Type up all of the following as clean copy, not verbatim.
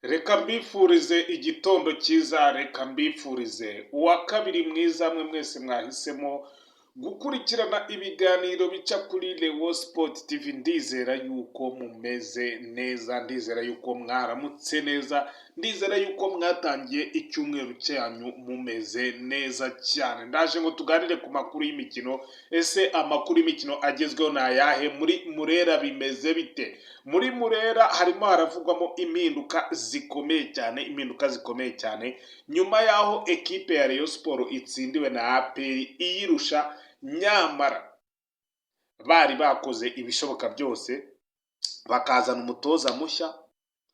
Reka mbifurize igitondo cyiza, reka mbifurize uwa kabiri mwiza mwe mwese mwahisemo gukurikirana ibiganiro bica kuri Lewo Sport TV. Ndizera yuko mumeze neza, ndizera yuko mwaramutse neza, ndizera yuko mwatangiye icyumweru cyanyu mumeze neza cyane. Ndaje ngo tuganire ku makuru y'imikino. Ese amakuru y'imikino agezweho ni ayahe? Muri Murera bimeze bite? Muri Murera harimo haravugwamo impinduka zikomeye cyane nyuma yaho ekipe ya Rayon Sport itsindiwe na APR iyirusha, nyamara bari bakoze ibishoboka byose bakazana umutoza mushya,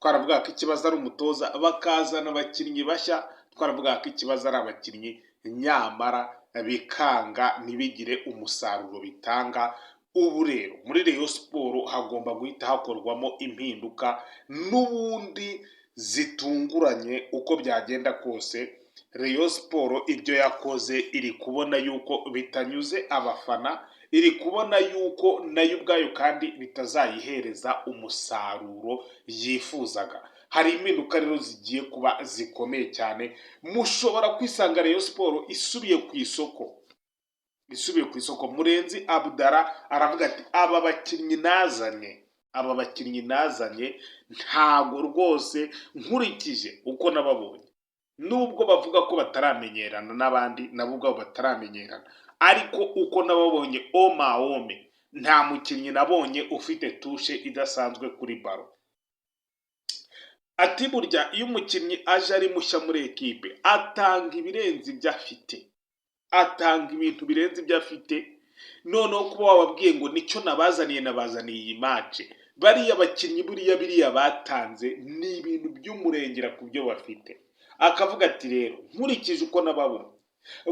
twaravuga ko ikibazo ari umutoza, bakazana abakinnyi bashya, twaravuga ko ikibazo ari abakinnyi, nyamara bikanga ntibigire umusaruro bitanga. Ubu rero muri Rayon Sport hagomba guhita hakorwamo impinduka n'ubundi zitunguranye. Uko byagenda kose Rayon Sport ibyo yakoze iri kubona yuko bitanyuze abafana, iri kubona yuko nayo ubwayo kandi bitazayihereza umusaruro yifuzaga. Hari impinduka rero zigiye kuba zikomeye cyane, mushobora kwisanga Rayon Sport isubiye ku isoko. Murenzi Abdara aravuga ati aba bakinnyi nazanye ntago rwose nkurikije uko nababonye, nubwo bavuga ko bataramenyerana n'abandi, nabo ubwabo bataramenyerana, ariko uko nababonye ome nta mukinnyi nabonye ufite tushe idasanzwe kuri baro. Ati burya iyo umukinnyi aje ari mushya muri ekipe atanga ibirenze ibyo afite, atanga ibintu birenze ibyo afite. Noneho kuba wababwiye ngo nicyo nabazaniye iyi match, bariya bakinnyi biriya batanze ni ibintu by'umurengera ku byo bafite. Akavuga ati rero nkurikije uko nababona,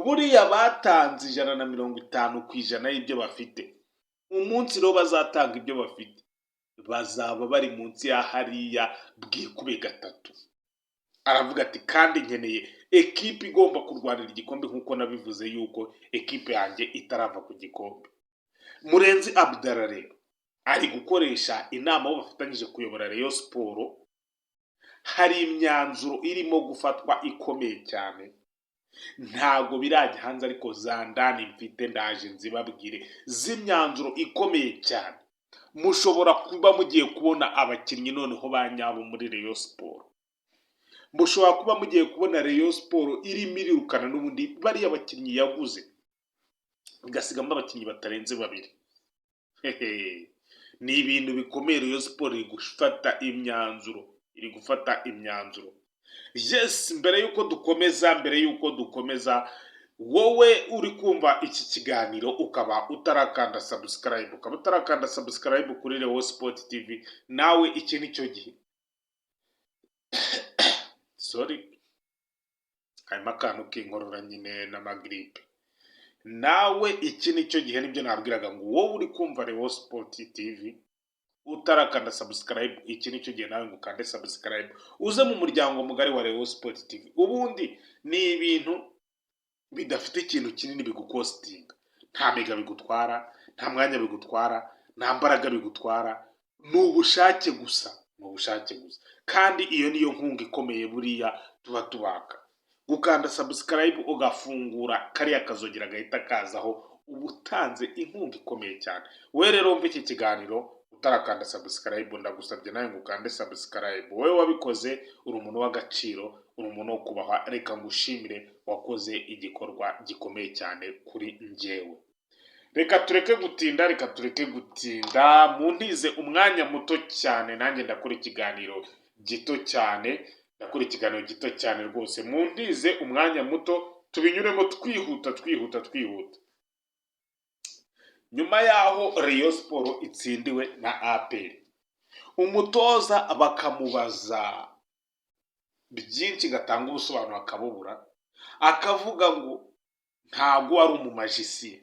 buriya batanze 150% y'ibyo bafite. Umunsi rero bazatanga ibyo bafite bazaba bari munsi ya hariya bwikube gatatu. Aravuga ati kandi nkeneye ekipe igomba kurwanira igikombe nk'uko nabivuze yuko ekipe yanjye itarava ku gikombe. Murenzi Abdara rero ari gukoresha inama abo bafatanyije kuyobora Rayon Sport. Hari imyanzuro irimo gufatwa ikomeye cyane, ntago birajya hanze ariko zandani mfite ndaje nzibabwire, z'imyanzuro ikomeye cyane. Mushobora kuba mugiye kubona abakinnyi noneho banyabo muri Rayon Sport, mushobora kuba mugiye kubona Rayon Sport irimo irirukana n'ubundi bariya abakinnyi yaguze, igasigamo abakinnyi batarenze babiri. Ni ibintu bikomeye. Rayon Sport iri gufata imyanzuro. Yes, mbere yuko dukomeza, wowe uri kumva iki kiganiro ukaba utarakanda subscribe kuri Lewo Sport TV, nawe iki nicyo gihe. Sorry, harimo akantu k'inkorora nyine n'amagripe. Nawe iki nicyo gihe, nibyo nabwiraga ngo wowe uri kumva Lewo Sport TV utarakanda subscribe, iki nicyo gihe nawe ngo ukande subscribe, uze mu muryango mugari wa Lewo Sport TV. Ubundi ni ibintu bidafite ikintu kinini bigukostinga, nta mega bigutwara, nta mwanya bigutwara, nta mbaraga bigutwara, ni ubushake gusa. Kandi iyo niyo nkunga ikomeye buriya tuba tubaka. Gukanda subscribe ugafungura kariya kazogera gahita kazaho, ubutanze inkunga ikomeye cyane. We rero umva iki kiganiro utarakanda subscribe, ndagusabye nawe ngo ukande subscribe. Wowe wabikoze uri umuntu w'agaciro, uri umuntu wo kubahwa, reka ngushimire, wakoze igikorwa gikomeye cyane kuri njyewe. Reka tureke gutinda, muntize umwanya muto cyane, nanjye ndakora ikiganiro gito cyane, rwose. Muntize umwanya muto tubinyuremo twihuta. Nyuma yaho Rayon Sport itsindiwe na APR, umutoza bakamubaza byinshi gatanga ubusobanuro akabubura, akavuga ngo ntago ari umumajisiye,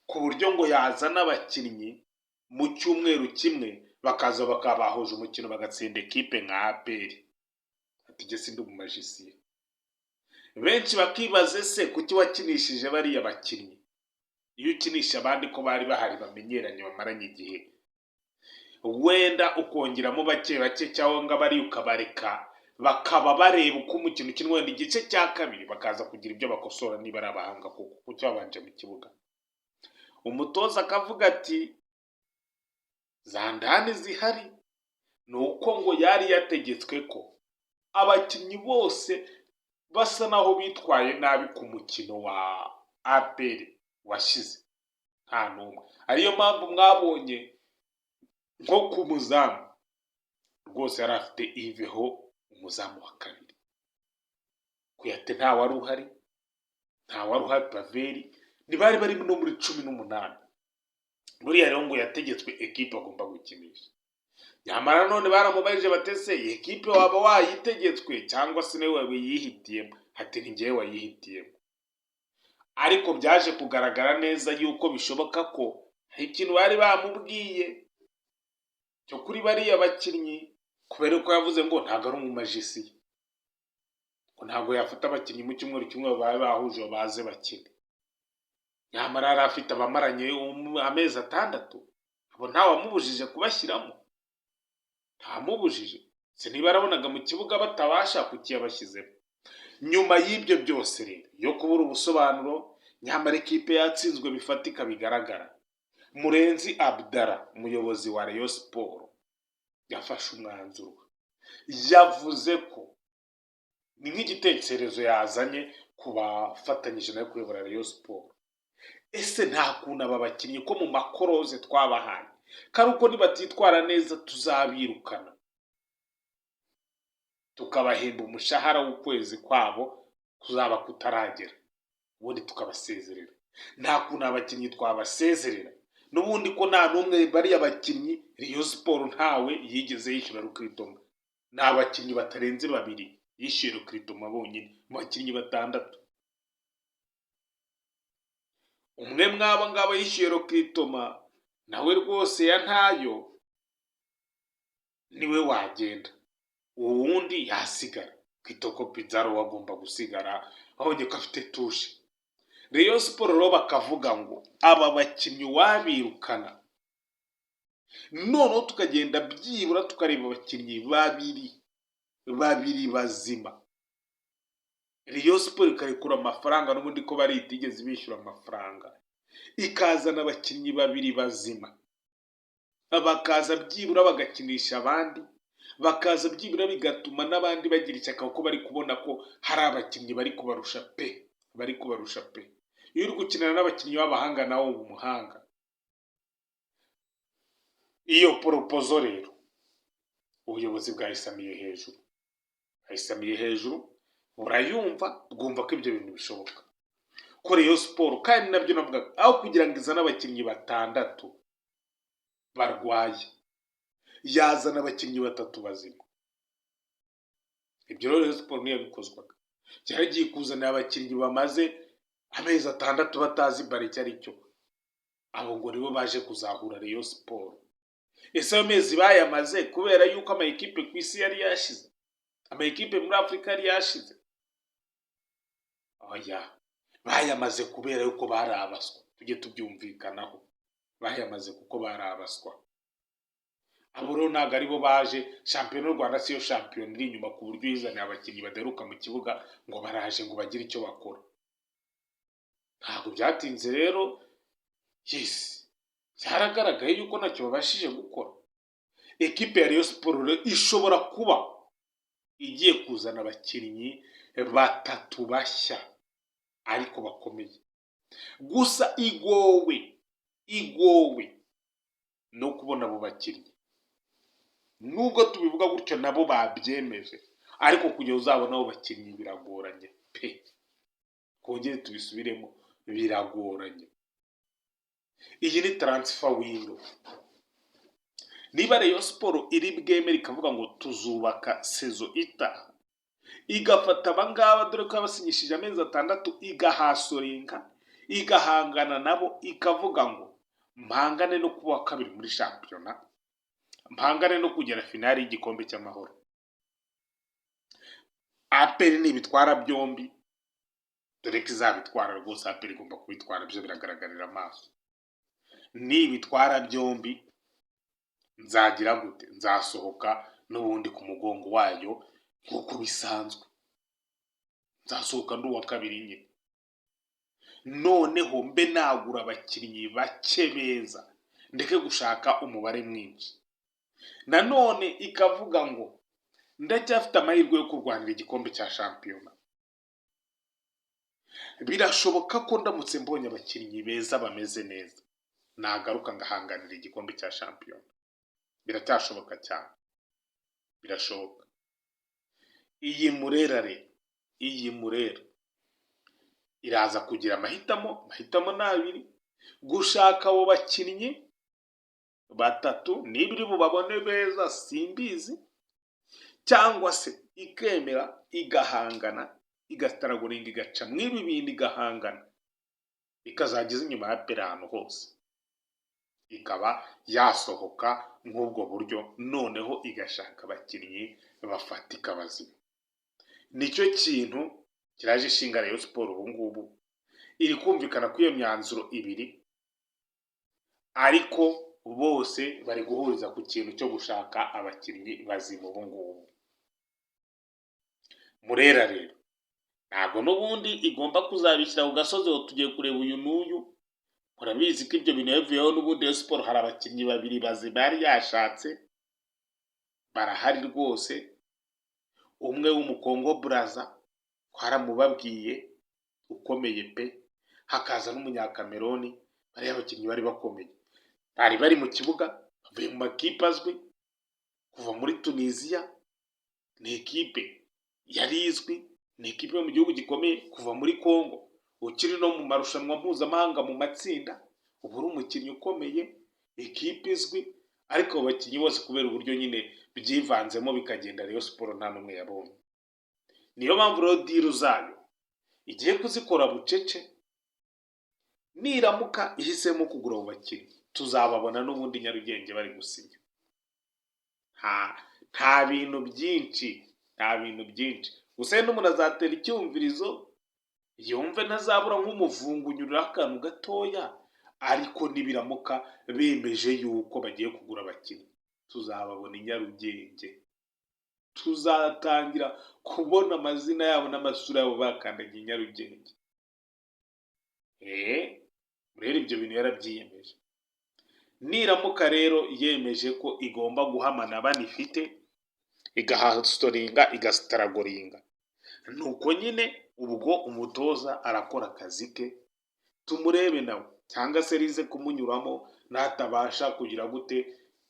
ku buryo ngo yazana abakinnyi mu cyumweru kimwe bakaza bakabahuje umukino bagatsinda ekipe nka APR. Ati jye sindi umumajisiye. Benshi bakibaze se kuki wakinishije bariya bakinnyi, iyo ukinisha abandi ko bari bahari bamenyeranye bamaranye igihe. wenda ukongeramo bake bake cyangwa bari ukabareka bakaba bareba uko umukino ukinwa, wenda igice cya kabiri bakaza kugira ibyo bakosora niba ari abahanga kuko cyabanje mu kibuga. Umutoza akavuga ati za ndani zihari ni uko ngo yari yategetswe ko abakinnyi bose basa naho bitwaye nabi ku mukino wa APR washize, nta n'umwe. Ariyo mpamvu mwabonye nko ku muzamu rwose yari afite Iveho, umuzamu wa kabiri. Kuyate nta wari uhari, Paveri, ntibari bari no muri 18. Buriya rero ngo yategetswe ekipe agomba gukinisha. Nyamara none baramubajije batese ekipe waba wayitegetswe cyangwa se nawe wayihitiyemo? Ati ni njyewe wayihitiyemo. Ariko byaje kugaragara neza yuko bishoboka ko hari ikintu bari bamubwiye cyo kuri bariya bakinnyi, kubera ko yavuze ngo ntabwo ari umumajisi, ngo ntabwo yafata abakinnyi mu cyumweru kimwe baba bahuje baze bakine. Nyamara yari afite abamaranye amezi 6, abo ntawamubujije kubashyiramo, ntamubujije. Se niba arabonaga mu kibuga batabasha kukiyabashyizemo. Nyuma y'ibyo byose rero yo kubura ubusobanuro, nyamara ekipe yatsinzwe bifatika bigaragara, Murenzi Abdallah, umuyobozi wa Rayon Sport, yafashe umwanzuro. Yavuze ko ni nk'igitekerezo yazanye ku bafatanyije nayo kuyobora Rayon Sport. Ese nta kuntu aba bakinnyi ko mu makoroze twabahaye kari uko nibatitwara neza tuzabirukana, tukabahemba umushahara w'ukwezi kwabo kuzaba kutaragera, ubundi tukabasezerera? Nta kuntu abakinnyi twabasezerera n'ubundi ko nta n'umwe bari abakinnyi Rayon Sport ntawe yigeze yishyura Rukritoma. Ni abakinnyi batarenze 2 yishyuye Rukritoma bonyine mu bakinnyi 6. Umwe mwaba ngaba yishyuye Rukritoma nawe rwose ya ntayo niwe wagenda, uwundi yasigara. Kitoko Pizarro wagomba gusigara ahonye ko afite tushe. Rayon Sport rero bakavuga ngo aba bakinnyi wabirukana, noneho tukagenda byibura tukareba abakinnyi 2 bazima. Rayon Sport ikarekura amafaranga n'ubundi ko bari itigeze bishyura amafaranga, ikazana abakinnyi 2 bazima, bakaza byibura bagakinisha abandi, bakaza byibura bigatuma n'abandi bagira ishyaka kuko bari kubona ko hari abakinnyi bari kubarusha pe. Iyo uri gukinana n'abakinnyi b'abahanga nawe uba umuhanga. Iyo poropozo rero ubuyobozi bwayisamiye hejuru, burayumva, bwumva ko ibyo bintu bishoboka ko Rayon Sport, kandi nabyo navuga aho kugira ngo izane abakinnyi 6 barwaye, yazana abakinnyi 3 bazima. Ibyo rero Rayon Sport niyo yabikozwaga, cyaragiye kuzana abakinnyi bamaze amezi 6 batazi bari cyari cyo. Abo ngo nibo baje kuzahura Rayon Sport. Ese ayo mezi bayamaze kubera yuko ama ekipe ku isi yari yashize, ama ekipe muri Afrika yari yashize? Oya, bayamaze kubera yuko bari abaswa. Tujye tubyumvikanaho, bayamaze kuko bari abaswa. Abo rero ntabwo aribo baje. Shampiyona y'u Rwanda siyo shampiyona iri inyuma ku buryo yizaniye abakinnyi badaheruka mu kibuga ngo baraje ngo bagire icyo bakora. Ntabwo byatinze rero, byaragaragaye yuko ntacyo babashije gukora. Ekipe ya Rayon Sport ishobora kuba igiye kuzana abakinnyi 3 bashya ariko bakomeye, gusa igowe no kubona abo bakinnyi. Nubwo tubivuga gutyo nabo babyemeje, ariko kujya uzabona abo bakinnyi biragoranye pe. Kongere tubisubiremo, biragoranye. Iyi ni transfer window. Niba Rayon Sport iri bwemere ikavuga ngo tuzubaka sezo itaha, igafata abangaba dore ko yabasinyishije amezi 6, igahasorenga, igahangana nabo, ikavuga ngo mpangane no kuba kabiri muri shampiyona, mpangane no kugera finali y'igikombe cy'amahoro. APR nibitwara byombi, dore ko izabitwara rwose, APR igomba kubitwara, byo biragaragarira amaso. Nibitwara byombi nzagira gute, nzasohoka n'ubundi ku mugongo wayo nk'uko bisanzwe, nzasohoka ndi uwa kabiri nyine, noneho mbe nagura abakinnyi bake beza, ndeke gushaka umubare mwinshi. Nanone ikavuga ngo ndacyafite amahirwe yo kurwanira igikombe cya shampiyona. Birashoboka ko ndamutse mbonye abakinnyi beza bameze neza nagaruka ngahanganira igikombe cya shampiyona. Biracyashoboka cyane, birashoboka. Iyi Murera iraza kugira amahitamo ni abiri: gushaka abo bakinnyi batatu, niba iri bubabone beza simbizi, cyangwa se ikemera igahangana, igataraguringa, igaca mw'ibi bindi, igahangana, ikazageza inyuma ya pera ahantu hose, ikaba yasohoka nk'ubwo buryo, noneho igashaka abakinnyi bafatika bazima. Nicyo kintu kiraje ishinga Rayon Sport ubu ngubu. Iri kumvikana ko iyo myanzuro ibiri, ariko bose bari guhuriza ku kintu cyo gushaka abakinnyi bazima ubu ngubu. Murera rero ntabwo n'ubundi igomba kuzabishyira ku gasozi ngo tugiye kureba uyu n'uyu. Murabizi ko ibyo bintu yavuyeho n'ubundi Rayon Sport hari abakinnyi babiri bazima yari yashatse, barahari rwose. Umwe w'umukongo Braza twaramubabwiye ukomeye pe, hakaza n'umunyakameroni. Bariya abakinnyi bari bakomeye, bari bari mu kibuga, bavuye mu makipe azwi kuva muri Tunisia. Ni ekipe yari izwi, ni ekipe yo mu gihugu gikomeye kuva muri Congo, ukiri no mu marushanwa mpuzamahanga mu matsinda. Ubu uri umukinnyi ukomeye, ekipe izwi, ariko abo bakinnyi bose kubera uburyo nyine byivanzemo bikagenda, Rayon Sport nta n'umwe yabonye. Niyo mpamvu rero diru zayo igiye kuzikora bucece. Niramuka ihisemo kugura abo bakinnyi, tuzababona n'ubundi Nyarugenge bari gusinya. Nta bintu byinshi. Gusa n'umuntu azatera icyumvirizo yumve ntazabura nk'umuvungunyurira akantu gatoya, ariko nibiramuka bemeje yuko bagiye kugura abakinnyi, tuzababona i Nyarugenge. Tuzatangira kubona amazina yabo n'amasura yabo bakandagiye i Nyarugenge. Rero ibyo bintu yarabyiyemeje. Niramuka rero yemeje ko igomba guhamana banifite, igahasitoringa, igasitaragoringa, nuko nyine ubwo umutoza arakora akazi ke, tumurebe nawe, cyangwa se rize kumunyuramo natabasha kugira gute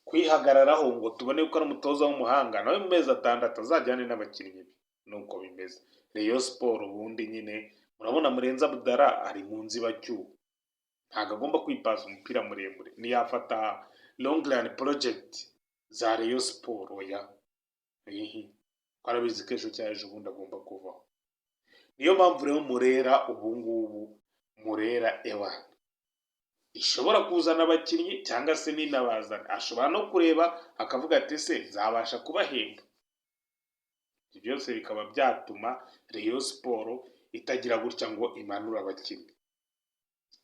kwihagararaho ngo tubone ko ari umutoza w'umuhanga, nawe mu mezi 6 azajyane n'abakinnyi be. Nuko bimeze. Rayon Sport ubundi nyine murabona Murenzi Abdallah ari mu nzibacyuho, ntabwo agomba kwipasa umupira muremure, niyafata long run project za Rayon Sport. Oya, twarabizi ko ejo cyangwa ejo bundi agomba kuvaho. Niyo mpamvu rero Murera ubu ngubu, Murera ewana ishobora kuzana abakinnyi cyangwa se ninabazana, ashobora no kureba akavuga ati se zabasha kubahemba. Ibyo byose bikaba byatuma Rayon Sport itagira gutya ngo imanure abakinnyi.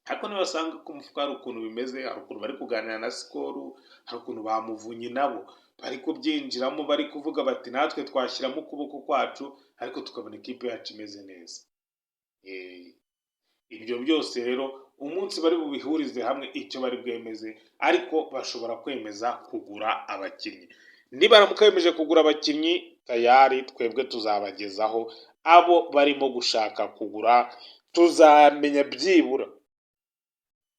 Ariko nibasanga ko umufuka hari ukuntu bimeze, hari ukuntu bari kuganira na Skol, hari ukuntu bamuvunye nabo bari kubyinjiramo, bari kuvuga bati natwe twashyiramo ukuboko kwacu, ariko tukabona ikipe yacu imeze neza. Ibyo byose rero umunsi bari bubihurize hamwe icyo bari bwemeze, ariko bashobora kwemeza kugura abakinnyi. Nibaramuka bemeje kugura abakinnyi, tayari twebwe tuzabagezaho abo barimo gushaka kugura. Tuzamenya byibura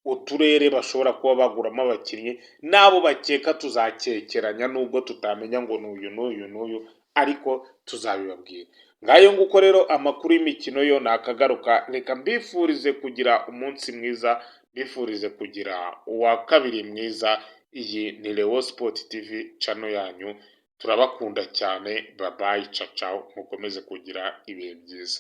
uturere bashobora kuba baguramo abakinnyi, n'abo bakeka tuzakekeranya, nubwo tutamenya ngo n'uyu, ariko tuzabibabwira. Ngayo nguko rero amakuru y'imikino yo nakagaruka. Reka mbifurize kugira umunsi mwiza, mbifurize kugira uwa kabiri mwiza. Iyi ni Rayon Sport TV channel yanyu, turabakunda cyane. Bye bye, ciao, mukomeze kugira ibihe byiza.